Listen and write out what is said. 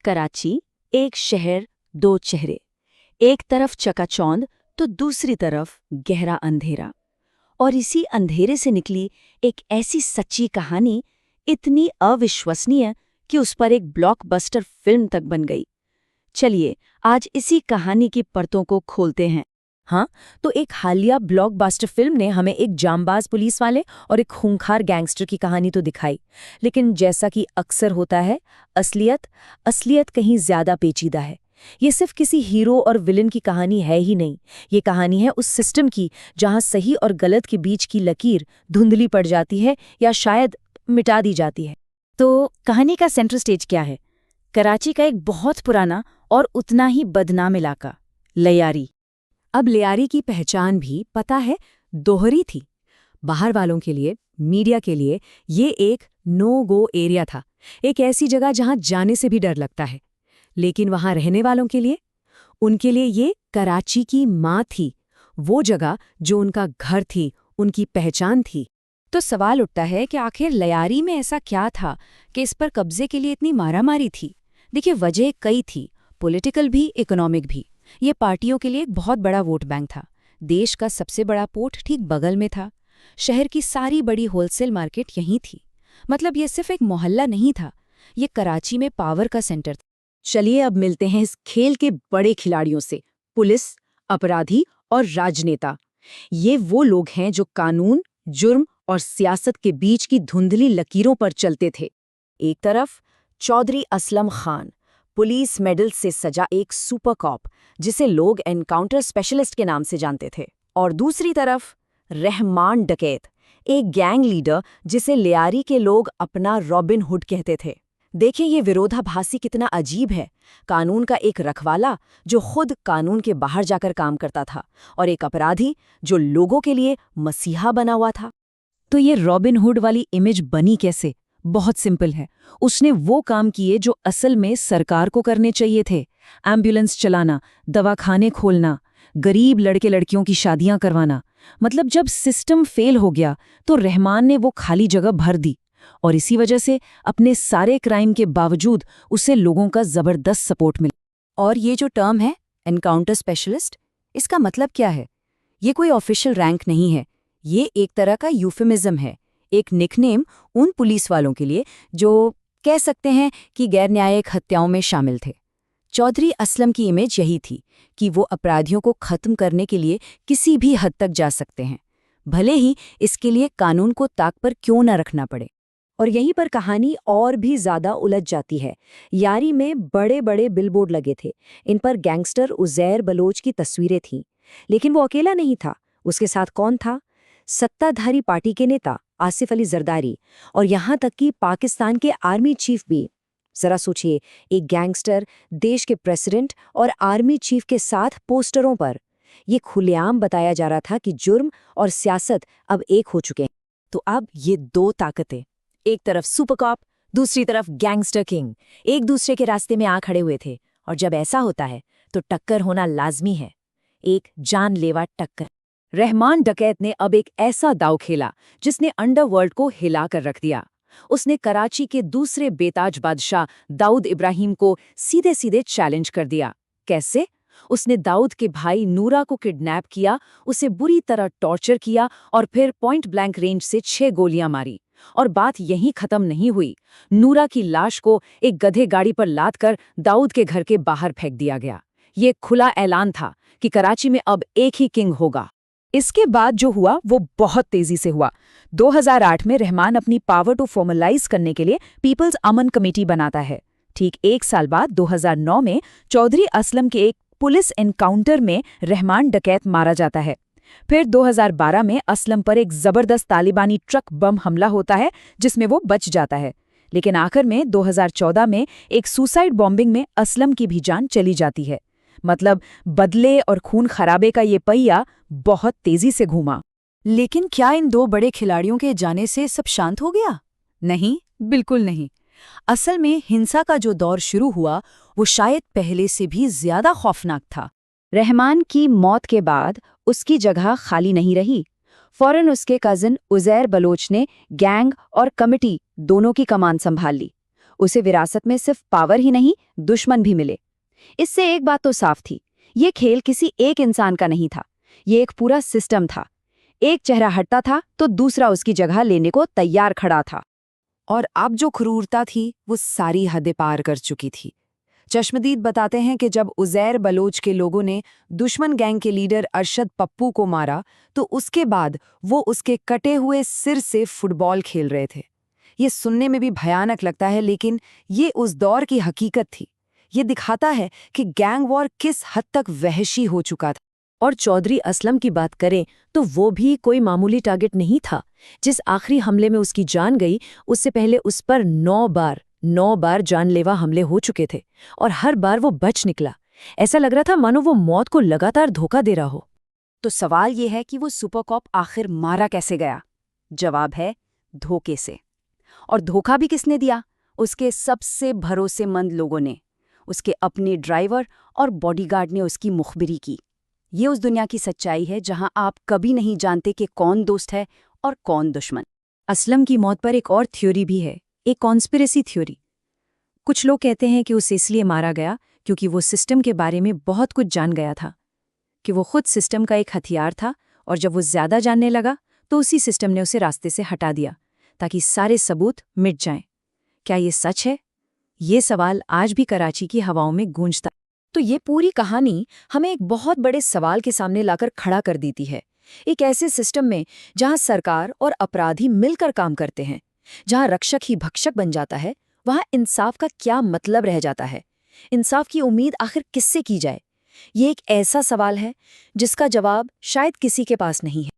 कराची एक शहर दो चेहरे। एक तरफ चकाचौंध तो दूसरी तरफ गहरा अंधेरा। और इसी अंधेरे से निकली एक ऐसी सच्ची कहानी, इतनी अविश्वसनीय कि उस पर एक ब्लॉकबस्टर फिल्म तक बन गई। चलिए आज इसी कहानी की परतों को खोलते हैं। हाँ, तो एक हालिया ब्लॉकबस्टर फिल्म ने हमें एक जांबाज पुलिस वाले और एक खूंखार गैंगस्टर की कहानी तो दिखाई, लेकिन जैसा कि अक्सर होता है, असलियत कहीं ज्यादा पेचीदा है। ये सिर्फ किसी हीरो और विलन की कहानी है ही नहीं, ये कहानी है उस सिस्टम की जहां सही और गलत के बीच की लकीर धुंधली पड़ जाती है या शायद मिटा दी जाती है। तो कहानी का सेंट्रल स्टेज क्या है? कराची का एक बहुत पुराना और उतना ही बदनाम इलाका, लियारी। अब लियारी की पहचान भी पता है दोहरी थी। बाहर वालों के लिए, मीडिया के लिए ये एक नो गो एरिया था, एक ऐसी जगह जहां जाने से भी डर लगता है। लेकिन वहां रहने वालों के लिए, उनके लिए ये कराची की माँ थी, वो जगह जो उनका घर थी, उनकी पहचान थी। तो सवाल उठता है कि आखिर लियारी में ऐसा क्या था कि इस पर कब्जे के लिए इतनी मारामारी थी। देखिए, वजह कई थी, पॉलिटिकल भी, इकोनॉमिक भी। ये पार्टियों के लिए एक बहुत बड़ा वोट बैंक था। देश का सबसे बड़ा पोर्ट ठीक बगल में था। शहर की सारी बड़ी होलसेल मार्केट यहीं थी। मतलब ये सिर्फ एक मोहल्ला नहीं था, ये कराची में पावर का सेंटर था। चलिए अब मिलते हैं इस खेल के बड़े खिलाड़ियों से, पुलिस, अपराधी और राजनेता। ये वो लोग हैं जो कानून, जुर्म और सियासत के बीच की धुंधली लकीरों पर चलते थे। एक तरफ चौधरी असलम खान, पुलिस मेडल से सजा एक सुपर कॉप जिसे लोग एनकाउंटर स्पेशलिस्ट के नाम से जानते थे। और दूसरी तरफ रहमान डकैत, एक गैंग लीडर जिसे लियारी के लोग अपना रॉबिन हुड कहते थे। देखिए ये विरोधाभासी कितना अजीब है। कानून का एक रखवाला जो खुद कानून के बाहर जाकर काम करता था, और एक अपराधी जो लोगों के लिए मसीहा बना हुआ था। तो ये रॉबिन हुड वाली इमेज बनी कैसे? बहुत सिंपल है। उसने वो काम किए जो असल में सरकार को करने चाहिए थे। एम्बुलेंस चलाना, दवाखाने खोलना, गरीब लड़के लड़कियों की शादियां करवाना। मतलब जब सिस्टम फेल हो गया तो रहमान ने वो खाली जगह भर दी, और इसी वजह से अपने सारे क्राइम के बावजूद उसे लोगों का जबरदस्त सपोर्ट मिला। और ये जो टर्म है एनकाउंटर स्पेशलिस्ट, इसका मतलब क्या है? ये कोई ऑफिशियल रैंक नहीं है, ये एक तरह का यूफेमिज्म है, एक निकनेम उन पुलिस वालों के लिए जो कह सकते हैं कि गैर न्यायिक हत्याओं में शामिल थे। चौधरी असलम की इमेज यही थी कि वो अपराधियों को खत्म करने के लिए किसी भी हद तक जा सकते हैं, भले ही इसके लिए कानून को ताक पर क्यों न रखना पड़े। और यहीं पर कहानी और भी ज्यादा उलझ जाती है। यारी में बड़े बड़े बिलबोर्ड लगे थे, इन पर गैंगस्टर उज़ैर बलोच की तस्वीरें थीं। लेकिन वो अकेला नहीं था, उसके साथ कौन था? सत्ताधारी पार्टी के नेता आसिफ अली जरदारी, और यहाँ तक कि पाकिस्तान के आर्मी चीफ भी। जरा सोचिए, एक गैंगस्टर देश के प्रेसिडेंट और आर्मी चीफ के साथ पोस्टरों पर। ये खुलेआम बताया जा रहा था कि जुर्म और सियासत अब एक हो चुके हैं। तो अब ये दो ताकतें, एक तरफ सुपर कॉप, दूसरी तरफ गैंगस्टर किंग, एक दूसरे के रास्ते में आ खड़े हुए थे। और जब ऐसा होता है तो टक्कर होना लाजमी है, एक जानलेवा टक्कर। रहमान डकैत ने अब एक ऐसा दांव खेला जिसने अंडरवर्ल्ड को हिला कर रख दिया। उसने कराची के दूसरे बेताज बादशाह दाऊद इब्राहिम को सीधे सीधे चैलेंज कर दिया। कैसे? उसने दाऊद के भाई नूरा को किडनैप किया, उसे बुरी तरह टॉर्चर किया और फिर पॉइंट ब्लैंक रेंज से 6 गोलियां मारी। और बात यहीं खत्म नहीं हुई। नूरा की लाश को एक गधे गाड़ी पर लाद कर दाऊद के घर के बाहर फेंक दिया गया। ये खुला ऐलान था कि कराची में अब एक ही किंग होगा। इसके बाद जो हुआ वो बहुत तेजी से हुआ। 2008 में रहमान अपनी पावर को फॉर्मलाइज करने के लिए पीपल्स अमन कमेटी बनाता है। ठीक एक साल बाद 2009 में चौधरी असलम के एक पुलिस एनकाउंटर में रहमान डकैत मारा जाता है। फिर 2012 में असलम पर एक जबरदस्त तालिबानी ट्रक बम हमला होता है जिसमें वो बच जाता है। लेकिन आखिर में 2014 में एक सुसाइड बॉम्बिंग में असलम की भी जान चली जाती है। मतलब बदले और खून खराबे का ये पहिया बहुत तेजी से घूमा। लेकिन क्या इन दो बड़े खिलाड़ियों के जाने से सब शांत हो गया? नहीं, बिल्कुल नहीं। असल में हिंसा का जो दौर शुरू हुआ वो शायद पहले से भी ज्यादा खौफनाक था। रहमान की मौत के बाद उसकी जगह खाली नहीं रही। फौरन उसके कजिन उज़ैर बलोच ने गैंग और कमिटी दोनों की कमान संभाल ली। उसे विरासत में सिर्फ पावर ही नहीं, दुश्मन भी मिले। इससे एक बात तो साफ थी, ये खेल किसी एक इंसान का नहीं था, ये एक पूरा सिस्टम था। एक चेहरा हटता था तो दूसरा उसकी जगह लेने को तैयार खड़ा था। और अब जो क्रूरता थी वो सारी हदें पार कर चुकी थी। चश्मदीद बताते हैं कि जब उज़ैर बलोच के लोगों ने दुश्मन गैंग के लीडर अरशद पप्पू को मारा तो उसके बाद वो उसके कटे हुए सिर से फुटबॉल खेल रहे थे। ये सुनने में भी भयानक लगता है, लेकिन ये उस दौर की हकीकत थी। ये दिखाता है कि गैंग वॉर किस हद तक वहशी हो चुका था। और चौधरी असलम की बात करें तो वो भी कोई मामूली टारगेट नहीं था। जिस आखिरी हमले में उसकी जान गई, उससे पहले उस पर 9 बार जानलेवा हमले हो चुके थे और हर बार वो बच निकला। ऐसा लग रहा था मानो वो मौत को लगातार धोखा दे रहा हो। तो सवाल ये है कि वो सुपरकॉप आखिर मारा कैसे गया? जवाब है धोखे से। और धोखा भी किसने दिया? उसके सबसे भरोसेमंद लोगों ने। उसके अपने ड्राइवर और बॉडीगार्ड ने उसकी मुखबिरी की। ये उस दुनिया की सच्चाई है जहां आप कभी नहीं जानते कि कौन दोस्त है और कौन दुश्मन। असलम की मौत पर एक और थ्योरी भी है, एक कॉन्स्पिरेसी थ्योरी। कुछ लोग कहते हैं कि उसे इसलिए मारा गया क्योंकि वो सिस्टम के बारे में बहुत कुछ जान गया था, कि वो खुद सिस्टम का एक हथियार था, और जब वो ज्यादा जानने लगा तो उसी सिस्टम ने उसे रास्ते से हटा दिया ताकि सारे सबूत मिट जाएं। क्या ये सच है? ये सवाल आज भी कराची की हवाओं में गूंजता। तो ये पूरी कहानी हमें एक बहुत बड़े सवाल के सामने लाकर खड़ा कर देती है। एक ऐसे सिस्टम में जहां सरकार और अपराधी मिलकर काम करते हैं, जहां रक्षक ही भक्षक बन जाता है, वहां इंसाफ का क्या मतलब रह जाता है? इंसाफ की उम्मीद आखिर किससे की जाए? ये एक ऐसा सवाल है जिसका जवाब शायद किसी के पास नहीं है।